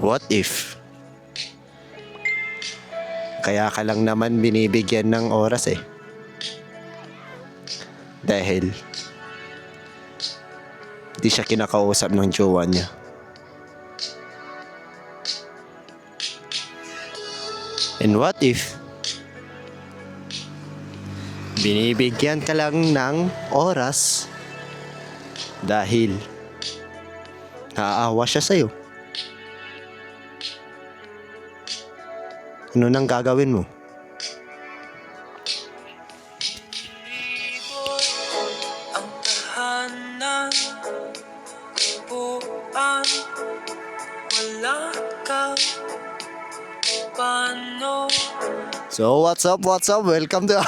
What if? Kaya ka lang naman binibigyan ng oras eh. Dahil di siya kinakausap ng jowa niya. And what if binibigyan ka lang ng oras dahil naaawa siya sa'yo? Ano nang gagawin mo? Ang tahanan, buuan, wala ka, paano? So what's up? Welcome to